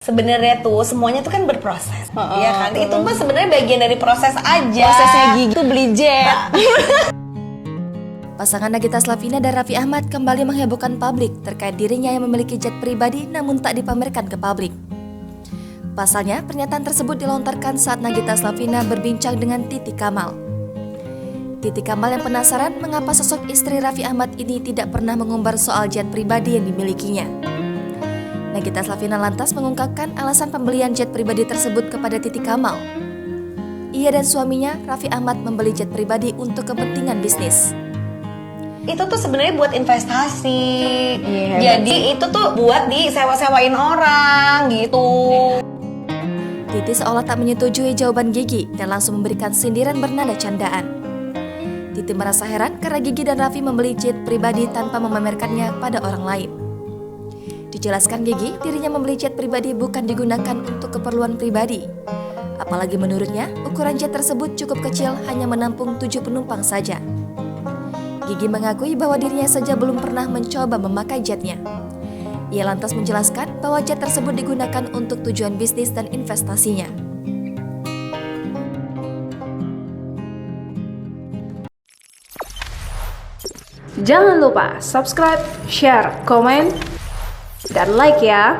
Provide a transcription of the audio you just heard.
sebenarnya tuh semuanya tuh kan berproses, ya kan? Itu mah sebenarnya bagian dari proses aja. Prosesnya Gigi tuh beli jet. Pasangan Nagita Slavina dan Raffi Ahmad kembali menghebohkan publik terkait dirinya yang memiliki jet pribadi namun tak dipamerkan ke publik. Pasalnya, pernyataan tersebut dilontarkan saat Nagita Slavina berbincang dengan Titi Kamal. Titi Kamal yang penasaran mengapa sosok istri Raffi Ahmad ini tidak pernah mengumbar soal jet pribadi yang dimilikinya. Nagita Slavina lantas mengungkapkan alasan pembelian jet pribadi tersebut kepada Titi Kamal. Ia dan suaminya, Raffi Ahmad, membeli jet pribadi untuk kepentingan bisnis. Itu tuh sebenarnya buat investasi. Jadi itu tuh buat disewa-sewain orang gitu. Titi seolah tak menyetujui jawaban Gigi dan langsung memberikan sindiran bernada candaan. Titi merasa heran karena Gigi dan Raffi membeli jet pribadi tanpa memamerkannya pada orang lain. Dijelaskan Gigi, dirinya membeli jet pribadi bukan digunakan untuk keperluan pribadi. Apalagi menurutnya, ukuran jet tersebut cukup kecil, hanya menampung 7 penumpang saja. Gigi mengakui bahwa dirinya saja belum pernah mencoba memakai jetnya. Ia lantas menjelaskan bahwa jet tersebut digunakan untuk tujuan bisnis dan investasinya. Jangan lupa subscribe, share, komen, dan like ya.